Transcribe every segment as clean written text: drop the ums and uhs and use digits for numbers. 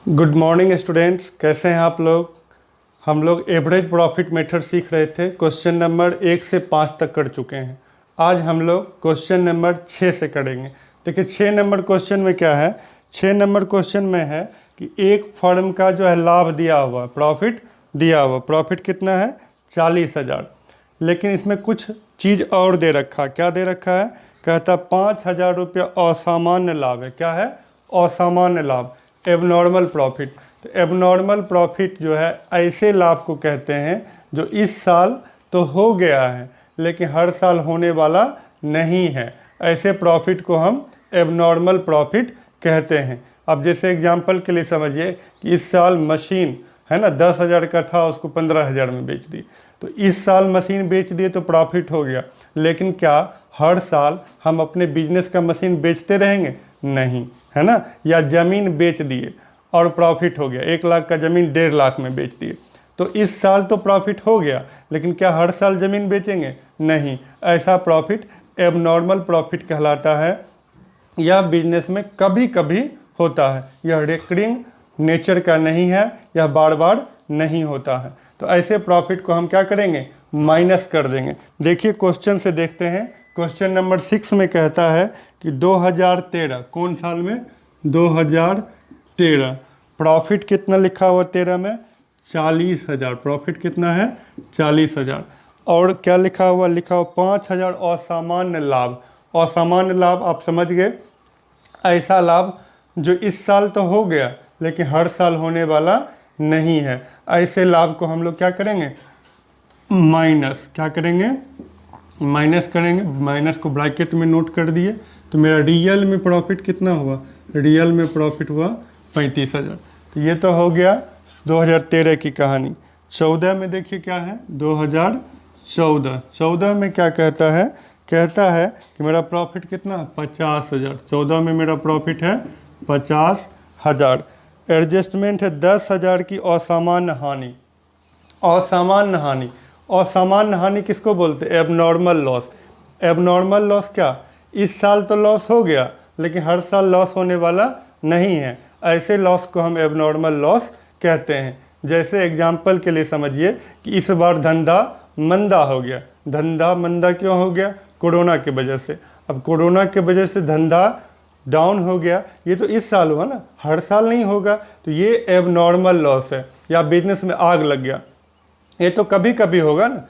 Good morning students, कैसे हैं आप लोग। हम लोग एवरेज प्रॉफिट मेथड सीख रहे थे। क्वेश्चन नंबर 1 से 5 तक कर चुके हैं। आज हम लोग क्वेश्चन नंबर 6 से करेंगे। देखिए 6 नंबर क्वेश्चन में क्या है। 6 नंबर क्वेश्चन में है कि एक फर्म का जो है लाभ दिया हुआ, प्रॉफिट दिया हुआ, प्रॉफिट कितना है 40,000। लेकिन इसमें कुछ चीज़ और दे रखा। क्या दे रखा है, कहता 5,000 रुपया असामान्य लाभ है। क्या है, असामान्य लाभ, एबनॉर्मल प्रॉफिट। तो एबनॉर्मल प्रॉफिट जो है ऐसे लाभ को कहते हैं जो इस साल तो हो गया है लेकिन हर साल होने वाला नहीं है। ऐसे प्रॉफिट को हम एबनॉर्मल प्रॉफिट कहते हैं। अब जैसे एग्जांपल के लिए समझिए कि इस साल मशीन है ना 10,000 का था, उसको 15,000 में बेच दी। तो इस साल मशीन बेच दिए तो प्रॉफिट हो गया। लेकिन क्या हर साल हम अपने बिजनेस का मशीन बेचते रहेंगे? नहीं, है ना। या ज़मीन बेच दिए और प्रॉफिट हो गया, 1 लाख का ज़मीन 1.5 लाख में बेच दिए, तो इस साल तो प्रॉफिट हो गया। लेकिन क्या हर साल ज़मीन बेचेंगे? नहीं। ऐसा प्रॉफिट एबनॉर्मल प्रॉफिट कहलाता है। यह बिजनेस में कभी कभी होता है, यह रेकरिंग नेचर का नहीं है, यह बार बार नहीं होता है। तो ऐसे प्रॉफिट को हम क्या करेंगे, माइनस कर देंगे। देखिए क्वेश्चन से देखते हैं। क्वेश्चन नंबर 6 में कहता है कि 2013, कौन साल में, 2013, प्रॉफिट कितना लिखा हुआ 13 में, 40,000। प्रॉफिट कितना है, 40,000। और क्या लिखा हुआ, लिखा हुआ 5,000 असामान्य लाभ। असामान्य लाभ आप समझ गए, ऐसा लाभ जो इस साल तो हो गया लेकिन हर साल होने वाला नहीं है। ऐसे लाभ को हम लोग क्या करेंगे, माइनस। क्या करेंगे, माइनस करेंगे। माइनस को ब्रैकेट में नोट कर दिए। तो मेरा रियल में प्रॉफिट कितना हुआ, रियल में प्रॉफिट हुआ 35,000। तो ये तो हो गया 2013 की कहानी। 14 में देखिए क्या है, 2014 में क्या कहता है, कहता है कि मेरा प्रॉफिट कितना, 50,000। 14 में मेरा प्रॉफिट है 50,000। एडजस्टमेंट है 10,000 की असामान्य हानि। असामान्य हानि, असामान्य हानि किसको बोलते हैं, एबनॉर्मल लॉस। एबनॉर्मल लॉस क्या, इस साल तो लॉस हो गया लेकिन हर साल लॉस होने वाला नहीं है। ऐसे लॉस को हम एबनॉर्मल लॉस कहते हैं। जैसे एग्जांपल के लिए समझिए कि इस बार धंधा मंदा हो गया। धंधा मंदा क्यों हो गया, कोरोना की वजह से। अब कोरोना की वजह से धंधा डाउन हो गया, ये तो इस साल हुआ ना, हर साल नहीं होगा। तो ये एबनॉर्मल लॉस है। या बिजनेस में आग लग गया, ये तो कभी कभी होगा ना,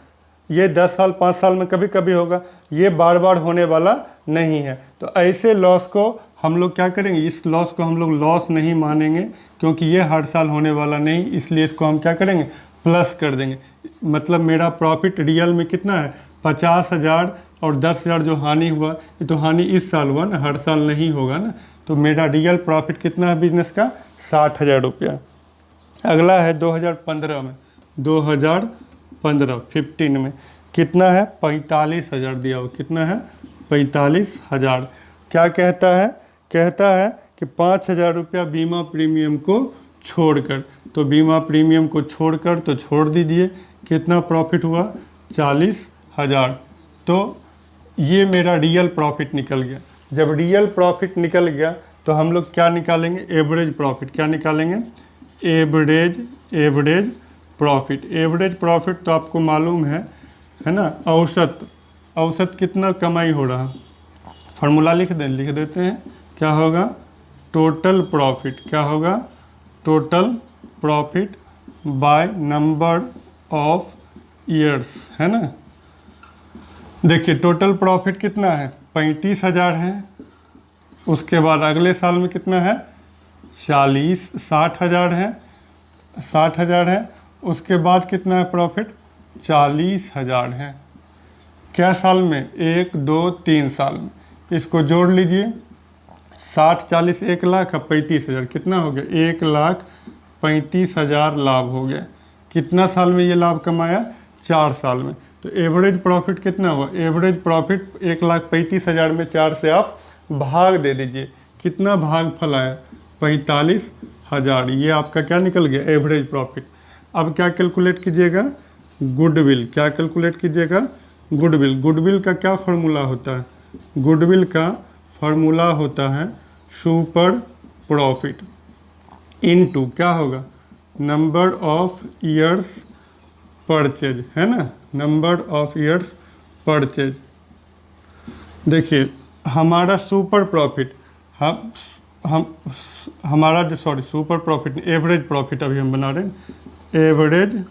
ये 10 साल 5 साल में कभी कभी होगा, ये बार बार होने वाला नहीं है। तो ऐसे लॉस को हम लोग क्या करेंगे, इस लॉस को हम लोग लॉस नहीं मानेंगे क्योंकि ये हर साल होने वाला नहीं, इसलिए इसको हम क्या करेंगे, प्लस कर देंगे। मतलब मेरा प्रॉफिट रियल में कितना है 50,000 और 10,000 जो हानि हुआ, ये तो हानि इस साल हुआ ना, हर साल नहीं होगा ना। तो मेरा रियल प्रॉफिट कितना है बिजनेस का, 60,000 रुपया। अगला है 2015 में, 2015 में कितना है, 45,000 दिया हो। कितना है, 45,000। क्या कहता है, कहता है कि 5,000 रुपया बीमा प्रीमियम को छोड़कर। तो बीमा प्रीमियम को छोड़कर तो छोड़ दीजिए, कितना प्रॉफिट हुआ, 40,000। तो ये मेरा रियल प्रॉफिट निकल गया। जब रियल प्रॉफिट निकल गया तो हम लोग क्या निकालेंगे, एवरेज प्रॉफिट। क्या निकालेंगे, एवरेज प्रॉफिट। एवरेज प्रॉफिट तो आपको मालूम है ना, औसत। औसत कितना कमाई हो रहा, फार्मूला लिख देते हैं। क्या होगा, टोटल प्रॉफिट। क्या होगा, total profit by number of years, है ना। देखिए टोटल प्रॉफिट कितना है, 35,000 है। उसके बाद अगले साल में कितना है, 60,000 है, 60,000 है। उसके बाद कितना है प्रॉफिट, 40,000 है। क्या साल में, 1 2 3 साल में। इसको जोड़ लीजिए, 60 40 1 लाख, 35,000 कितना हो गया, 1,35,000 लाभ हो गया। कितना साल में ये लाभ कमाया, 4 साल में। तो एवरेज प्रॉफिट कितना हुआ, एवरेज प्रॉफिट 1,35,000 में 4 से आप भाग दे दीजिए। कितना भाग फल आया, 45,000। ये आपका क्या निकल गया, एवरेज प्रॉफिट। अब क्या कैलकुलेट कीजिएगा, गुडविल। क्या कैलकुलेट कीजिएगा, गुडविल। गुडविल का क्या फार्मूला होता है, गुडविल का फार्मूला होता है सुपर प्रॉफिट। इनटू क्या होगा, नंबर ऑफ ईयर्स परचेज, है ना, नंबर ऑफ ईयर्स परचेज। देखिए हमारा सुपर प्रॉफिट, हम हमारा जो sorry super profit average profit अभी हम बना रहे हैं, एवरेज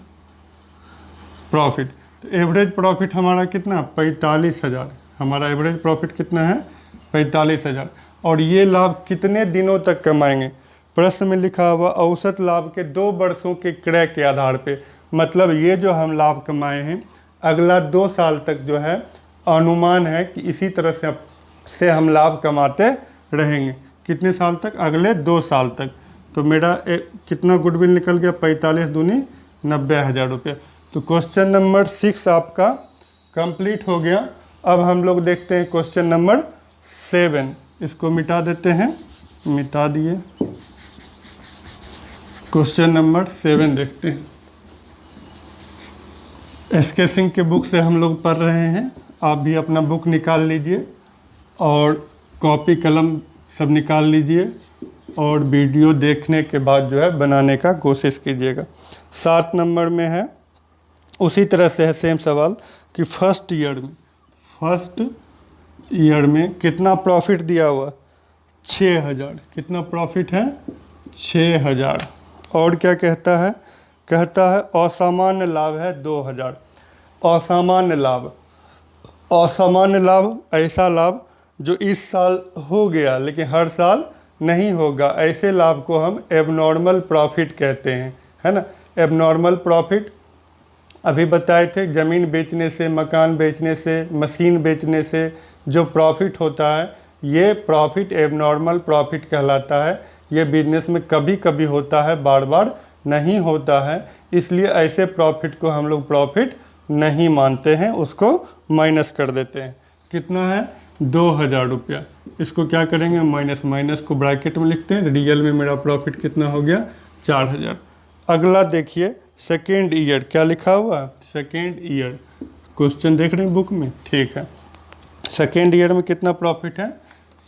प्रॉफिट। तो एवरेज प्रॉफिट हमारा कितना, 45,000। हमारा एवरेज प्रॉफिट कितना है, 45,000। और ये लाभ कितने दिनों तक कमाएंगे, प्रश्न में लिखा हुआ औसत लाभ के 2 वर्षों के क्रय के आधार पे। मतलब ये जो हम लाभ कमाए हैं अगला 2 साल तक जो है अनुमान है कि इसी तरह से हम लाभ कमाते रहेंगे। कितने साल तक, अगले 2 साल तक। तो मेरा कितना गुडविल निकल गया, 45 दूनी 90,000 रुपये। तो क्वेश्चन नंबर 6 आपका कंप्लीट हो गया। अब हम लोग देखते हैं क्वेश्चन नंबर 7। इसको मिटा देते हैं, मिटा दिए। क्वेश्चन नंबर 7 देखते हैं। एसके सिंह के बुक से हम लोग पढ़ रहे हैं, आप भी अपना बुक निकाल लीजिए और कॉपी कलम सब निकाल लीजिए और वीडियो देखने के बाद जो है बनाने का कोशिश कीजिएगा। 7 नंबर में है, उसी तरह से है सेम सवाल कि फर्स्ट ईयर में कितना प्रॉफिट दिया हुआ, 6,000। कितना प्रॉफिट है, 6,000। और क्या कहता है, कहता है असामान्य लाभ है 2,000। असामान्य लाभ ऐसा लाभ जो इस साल हो गया लेकिन हर साल नहीं होगा, ऐसे लाभ को हम एबनॉर्मल प्रॉफिट कहते हैं, है ना। एबनॉर्मल प्रॉफिट अभी बताए थे, ज़मीन बेचने से, मकान बेचने से, मशीन बेचने से जो प्रॉफिट होता है ये प्रॉफिट एबनॉर्मल प्रॉफिट कहलाता है। ये बिजनेस में कभी कभी होता है, बार बार नहीं होता है, इसलिए ऐसे प्रॉफिट को हम लोग प्रॉफिट नहीं मानते हैं, उसको माइनस कर देते हैं। कितना है, 2,000 रुपया। इसको क्या करेंगे, माइनस को ब्रैकेट में लिखते हैं। रियल में मेरा प्रॉफिट कितना हो गया, 4,000। अगला देखिए सेकेंड ईयर, क्या लिखा हुआ है, सेकेंड ईयर। क्वेश्चन देख रहे हैं बुक में, ठीक है। सेकेंड ईयर में कितना प्रॉफिट है,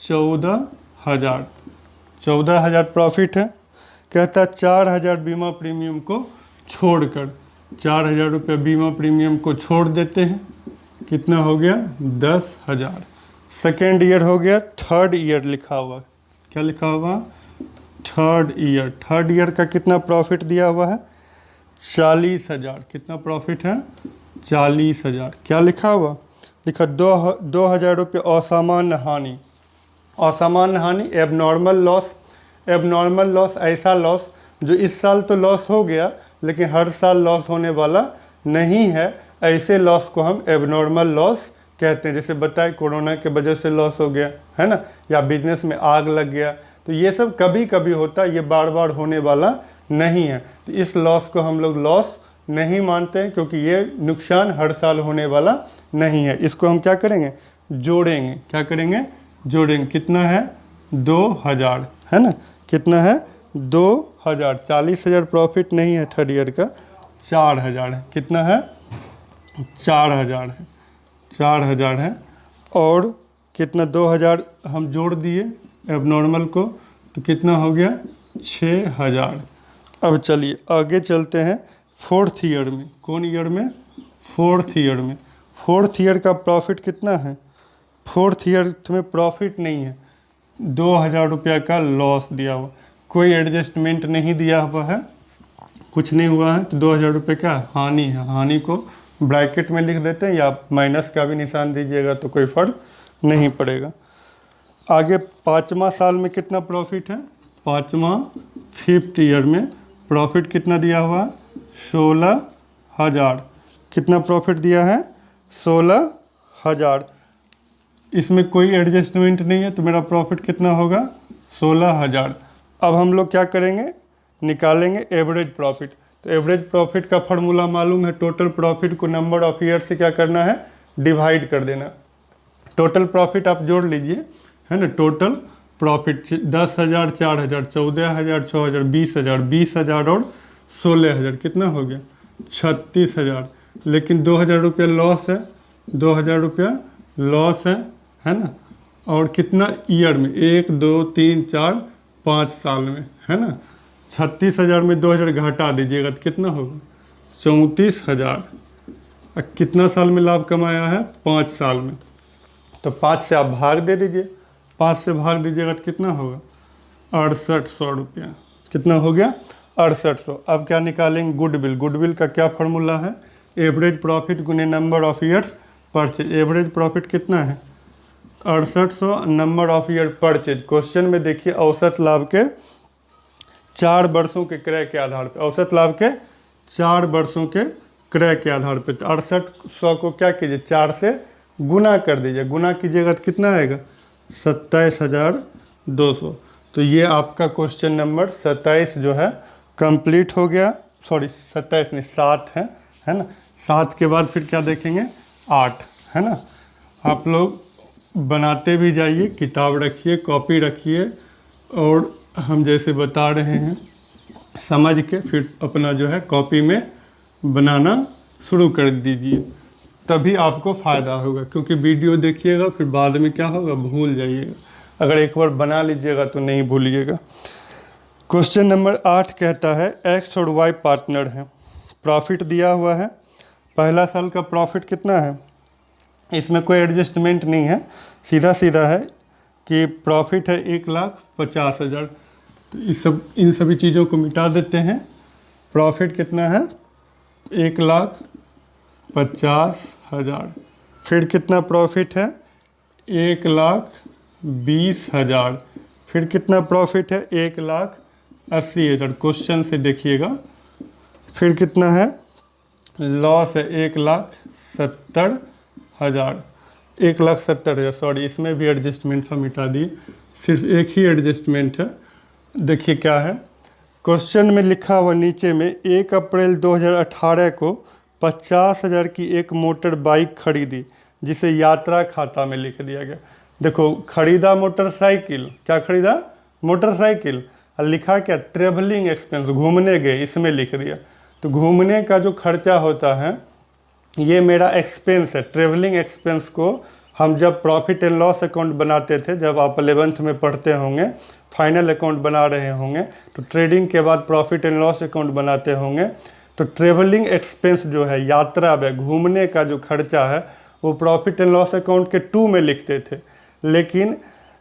14,000। 14,000 प्रॉफिट है। कहता है 4,000 बीमा प्रीमियम को छोड़कर, 4,000 रुपये बीमा प्रीमियम को छोड़ देते हैं। कितना हो गया, 10,000। सेकेंड ईयर हो गया। थर्ड ईयर लिखा हुआ, क्या लिखा हुआ, थर्ड ईयर। थर्ड ईयर का कितना प्रॉफिट दिया हुआ है, 40,000। कितना प्रॉफिट है, 40,000। क्या लिखा हुआ, लिखा 2,000 रुपये असामान्य हानि। असामान्य हानि एबनॉर्मल लॉस। एबनॉर्मल लॉस ऐसा लॉस जो इस साल तो लॉस हो गया लेकिन हर साल लॉस होने वाला नहीं है, ऐसे लॉस को हम एबनॉर्मल लॉस कहते हैं। जैसे बताए कोरोना के वजह से लॉस हो गया, है ना, या बिजनेस में आग लग गया, तो ये सब कभी कभी होता है, ये बार बार होने वाला नहीं है। तो इस लॉस को हम लोग लॉस नहीं मानते हैं क्योंकि ये नुकसान हर साल होने वाला नहीं है। इसको हम क्या करेंगे, जोड़ेंगे। क्या करेंगे, जोड़ेंगे। कितना है, 2,000, है ना। कितना है, 2,000। 40,000 प्रॉफिट नहीं है थर्ड ईयर का, 4,000 है। कितना है, 4,000 है, 4,000 है। और कितना, 2,000 हम जोड़ दिए एबनॉर्मल को, तो कितना हो गया, 6,000। अब चलिए आगे चलते हैं फोर्थ ईयर में। कौन ईयर में, फोर्थ ईयर में। फोर्थ ईयर का प्रॉफिट कितना है, फोर्थ ईयर में प्रॉफिट नहीं है, 2,000 रुपया का लॉस दिया हुआ, कोई एडजस्टमेंट नहीं दिया हुआ है, कुछ नहीं हुआ है, तो 2,000 रुपये का हानि है। हानि को ब्रैकेट में लिख देते हैं या माइनस का भी निशान दीजिएगा तो कोई फर्क नहीं पड़ेगा। आगे 5वां साल में कितना प्रॉफिट है, 5वां फिफ्थ ईयर में प्रॉफिट कितना दिया हुआ है, 16,000। कितना प्रॉफिट दिया है, 16,000। इसमें कोई एडजस्टमेंट नहीं है तो मेरा प्रॉफिट कितना होगा, 16,000। अब हम लोग क्या करेंगे, निकालेंगे एवरेज प्रॉफिट। तो एवरेज प्रॉफिट का फार्मूला मालूम है, टोटल प्रॉफिट को नंबर ऑफ ईयर से क्या करना है, डिवाइड कर देना। टोटल प्रॉफिट आप जोड़ लीजिए, है ना। टोटल प्रॉफिट 10,000, 4,000, 14,000, 6,000, 20,000, 20,000 और 16,000, कितना हो गया, 36,000। लेकिन 2,000 रुपया लॉस है, 2,000 रुपया लॉस है ना। और कितना ईयर में, 1, 2, 3, 4, 5 साल में, है ना। 36,000 में 2,000 घटा दीजिएगा तो कितना होगा? 34,000। कितना साल में लाभ कमाया है? 5 साल में। तो 5 से आप भाग दे दीजिए, 5 से भाग दीजिएगा तो कितना होगा? 6800 रुपया। कितना हो गया? 6800। अब क्या निकालेंगे? गुडविल। गुडविल का क्या फार्मूला है? एवरेज प्रॉफिट गुने number of years purchase. Average profit कितना है? 6800। Number of year purchase. Question में देखिए औसत लाभ के 4 वर्षों के क्रय के आधार पर, औसत लाभ के 4 वर्षों के क्रय के आधार पर 6800 को क्या कीजिए? 4 से गुना कर दीजिए। गुना कीजिएगा तो कितना आएगा? 27,200। तो ये आपका क्वेश्चन नंबर 27 जो है कंप्लीट हो गया। सॉरी 27 नहीं 7 है ना। 7 के बाद फिर क्या देखेंगे? 8 है ना। आप लोग बनाते भी जाइए, किताब रखिए, कॉपी रखिए, और हम जैसे बता रहे हैं समझ के फिर अपना जो है कॉपी में बनाना शुरू कर दीजिए, तभी आपको फ़ायदा होगा। क्योंकि वीडियो देखिएगा फिर बाद में क्या होगा? भूल जाइएगा। अगर एक बार बना लीजिएगा तो नहीं भूलिएगा। क्वेश्चन नंबर 8 कहता है एक्स और वाई पार्टनर हैं, प्रॉफिट दिया हुआ है। पहला साल का प्रॉफिट कितना है? इसमें कोई एडजस्टमेंट नहीं है, सीधा सीधा है कि प्रॉफिट है 1,50,000। तो इन सभी चीज़ों को मिटा देते हैं। प्रॉफिट कितना है? 1,50,000। फिर कितना प्रॉफिट है? 1,20,000। फिर कितना प्रॉफिट है? 1,80,000। क्वेश्चन से देखिएगा। फिर कितना है? लॉस है 1,70,000। 1,70,000 सॉरी, इसमें भी एडजस्टमेंट हम मिटा दिए, सिर्फ एक ही एडजस्टमेंट है। देखिए क्या है क्वेश्चन में लिखा हुआ नीचे में, 1 अप्रैल 2018 को 50,000 की एक मोटर बाइक खरीदी जिसे यात्रा खाता में लिख दिया गया। देखो खरीदा मोटरसाइकिल, क्या खरीदा? मोटरसाइकिल। और लिखा क्या? ट्रेवलिंग एक्सपेंस, घूमने गए, इसमें लिख दिया। तो घूमने का जो खर्चा होता है ये मेरा एक्सपेंस है। ट्रेवलिंग एक्सपेंस को हम जब प्रॉफिट एंड लॉस अकाउंट बनाते थे, जब आप 11th में पढ़ते होंगे, फाइनल अकाउंट बना रहे होंगे, तो ट्रेडिंग के बाद प्रॉफिट एंड लॉस अकाउंट बनाते होंगे, तो ट्रेवलिंग एक्सपेंस जो है, यात्रा में घूमने का जो खर्चा है, वो प्रॉफिट एंड लॉस अकाउंट के 2 में लिखते थे। लेकिन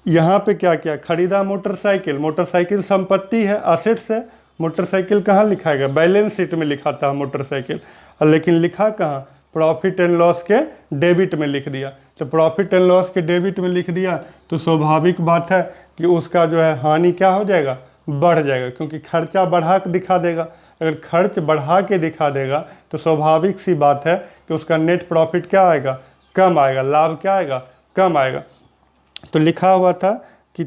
यहाँ पे क्या किया? खरीदा मोटरसाइकिल। मोटरसाइकिल संपत्ति है, असेट्स है। मोटरसाइकिल कहाँ लिखाएगा? बैलेंस शीट में लिखा था मोटरसाइकिल, लेकिन लिखा कहाँ? प्रॉफिट एंड लॉस के डेबिट में लिख दिया। तो प्रॉफिट एंड लॉस के डेबिट में लिख दिया तो स्वाभाविक बात है कि उसका जो है हानि क्या हो जाएगा? बढ़ जाएगा, क्योंकि खर्चा बढ़ा के दिखा देगा। अगर खर्च बढ़ा के दिखा देगा तो स्वाभाविक सी बात है कि उसका नेट प्रॉफिट क्या आएगा? कम आएगा। लाभ क्या आएगा? कम आएगा। तो लिखा हुआ था कि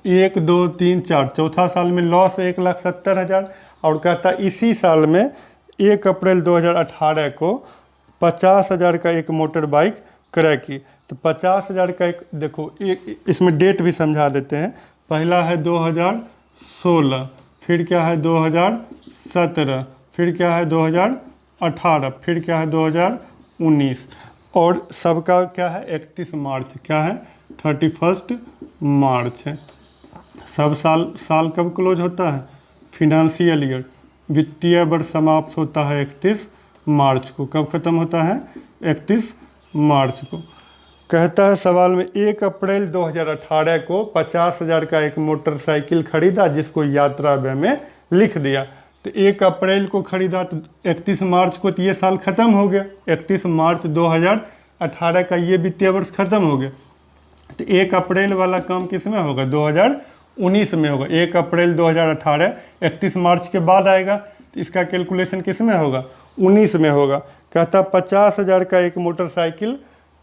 1, 2, 3, 4 चौथा साल में लॉस 1,70,000, और कहता इसी साल में 1 अप्रैल 2018 को 50,000 का एक मोटर बाइक क्रय की। तो 50,000 का एक, देखो एक इसमें डेट भी समझा देते हैं। पहला है 2016, फिर क्या है 2017, फिर क्या है 2018, फिर क्या है 2019, और सबका क्या है? 31 मार्च। क्या है? 31 मार्च है। सब साल कब क्लोज होता है? फिनेंशियल ईयर, वित्तीय वर्ष समाप्त होता है 31 मार्च को। कब ख़त्म होता है? 31 मार्च को। कहता है सवाल में 1 अप्रैल 2018 को 50,000 का एक मोटरसाइकिल खरीदा जिसको यात्रा व्यय में लिख दिया। तो 1 अप्रैल को खरीदा तो 31 मार्च को तो ये साल ख़त्म हो गया। 31 मार्च 2018 का ये वित्तीय वर्ष ख़त्म हो गया। तो 1 अप्रैल वाला काम किस में होगा? 2019 में होगा। 1 अप्रैल 2018 31 मार्च के बाद आएगा, तो इसका कैलकुलेशन किस में होगा? 19 में होगा। कहता 50,000 का एक मोटरसाइकिल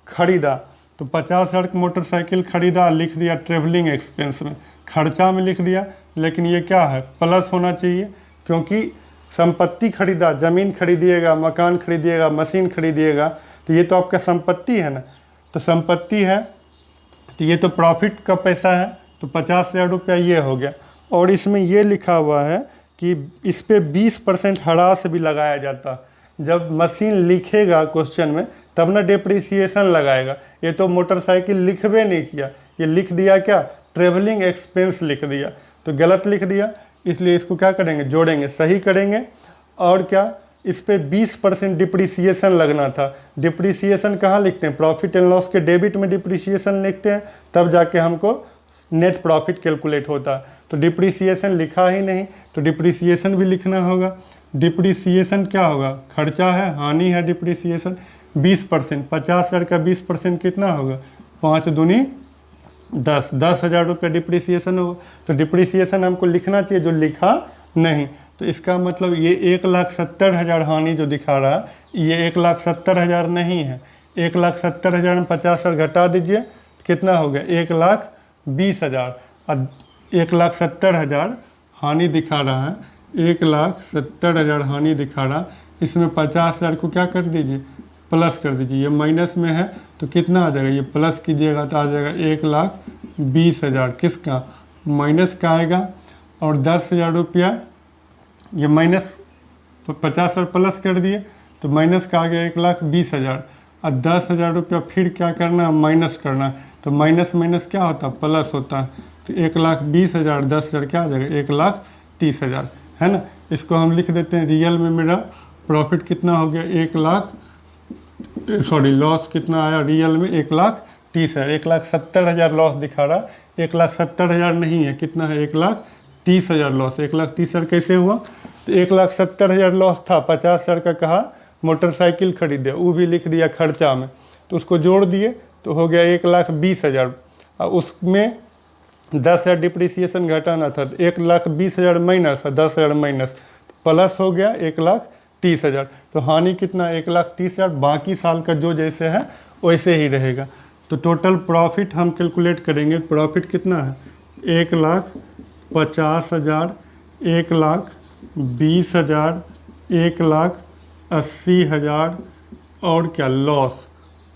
खरीदा, तो 50,000 का मोटरसाइकिल खरीदा, लिख दिया ट्रेवलिंग एक्सपेंस में, खर्चा में लिख दिया। लेकिन ये क्या है? प्लस होना चाहिए, क्योंकि संपत्ति खरीदा, ज़मीन खरीदिएगा, मकान खरीदिएगा, मशीन खरीदिएगा, तो ये तो आपका संपत्ति है ना। तो संपत्ति है तो ये तो प्रॉफिट का पैसा है, तो 50,000 रुपया ये हो गया। और इसमें ये लिखा हुआ है कि इस पर 20% हरास भी लगाया जाता। जब मशीन लिखेगा क्वेश्चन में तब ना डिप्रिसिएशन लगाएगा। ये तो मोटरसाइकिल लिखबे नहीं किया, ये लिख दिया क्या? ट्रेवलिंग एक्सपेंस लिख दिया। तो गलत लिख दिया, इसलिए इसको क्या करेंगे, जोड़ेंगे, सही करेंगे। और क्या, इस पे 20% डिप्रिसिएशन लगना था। डिप्रिसिएशन कहाँ लिखते हैं, प्रॉफिट एंड लॉस के डेबिट में डिप्रिसिएशन लिखते हैं, तब जाके हमको नेट प्रॉफिट कैलकुलेट होता है। तो डिप्रिसिएशन लिखा ही नहीं, तो डिप्रिसिएशन भी लिखना होगा। डिप्रिसिएशन क्या होगा, खर्चा है, हानि है। डिप्रिसिएशन 20%, 50,000 का 20% कितना होगा, 5 दूनी 10, 10,000 रुपये डिप्रिसिएशन होगा। तो डिप्रिसिएशन हमको लिखना चाहिए, जो लिखा नहीं। तो इसका मतलब ये 1,70,000 हानि जो दिखा रहा है, ये 1,70,000 नहीं है। 1,70,000 में 50,000 घटा दीजिए, कितना हो गया, 1,20,000। और 1,70,000 हानि दिखा रहा है, 1,70,000 हानि दिखा रहा, इसमें 50,000 को क्या कर दीजिए, प्लस कर दीजिए। ये माइनस में है तो कितना आ जाएगा, ये प्लस कीजिएगा तो आ जाएगा 1,20,000। किसका, माइनस का आएगा। और 10,000 रुपया, ये माइनस 50,000 प्लस कर दिए तो माइनस का आ गया 1,20,000। और 10,000 रुपया फिर क्या करना है, माइनस करना है। तो माइनस माइनस क्या होता है, प्लस होता है। तो 1,20,000, 10,000 क्या आ जाएगा, 1,30,000, है ना। इसको हम लिख देते हैं, रियल में मेरा प्रॉफिट कितना हो गया, लॉस कितना आया रियल में, 1,30,000। 1,70,000 लॉस दिखा रहा, 1,70,000 नहीं है, कितना है, 1,30,000 लॉस। 1,30,000 कैसे हुआ, तो 1,70,000 लॉस था, 50,000 का कहा मोटरसाइकिल खरीदे, वो भी लिख दिया खर्चा में, तो उसको जोड़ दिए तो हो गया 1,20,000। और उसमें 10,000 डिप्रिसिएशन घटाना था, तो 1,20,000 माइनस और 10,000 माइनस, प्लस हो गया 1,30,000। तो हानि कितना, 1,30,000। बाकी साल का जो जैसे है वैसे ही रहेगा। तो टोटल प्रॉफिट हम कैलकुलेट करेंगे, प्रॉफिट कितना है, 1,50,000, 1,20,000, 1,80,000। और क्या,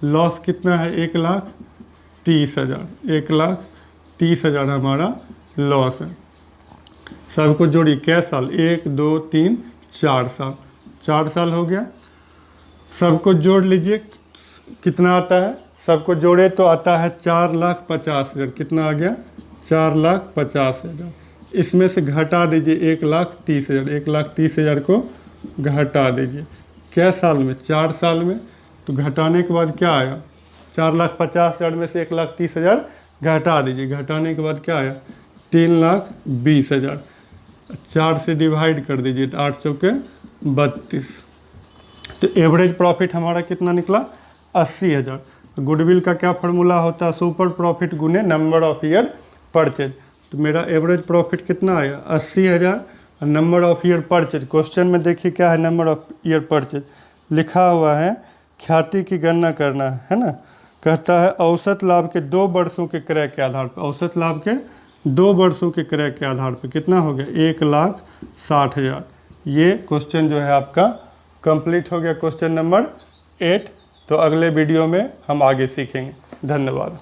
लॉस कितना है, 1,30,000। 1,30,000 हमारा लॉस है। सबको जोड़िए, क्या साल, 1, 2, 3, 4 साल, 4 साल हो गया। सबको जोड़ लीजिए, कितना आता है, सबको जोड़े तो आता है 4,50,000। कितना आ गया, 4,50,000। इसमें से घटा दीजिए 1,30,000, 1,30,000 को घटा दीजिए। क्या साल में, 4 साल में। तो घटाने के बाद क्या आया, 4,50,000 में से 1,30,000 घटा दीजिए, घटाने के बाद क्या आया, 3,20,000। 4 से डिवाइड कर दीजिए तो 8 चौके 32। तो एवरेज प्रॉफिट हमारा कितना निकला, 80,000। गुडविल का क्या फार्मूला होता है, सुपर प्रॉफिट गुने नंबर ऑफ ईयर परचेज। तो मेरा एवरेज प्रॉफिट कितना आया, 80,000। Number of year purchase, question में देखिए क्या है, नंबर ऑफ ईयर परचेज लिखा हुआ है, ख्याति की गणना करना है ना। कहता है औसत लाभ के 2 वर्षों के क्रय के आधार पर, औसत लाभ के 2 वर्षों के क्रय के आधार पर कितना हो गया, 1,60,000। ये क्वेश्चन जो है आपका कंप्लीट हो गया, क्वेश्चन नंबर 8। तो अगले वीडियो में हम आगे सीखेंगे। धन्यवाद।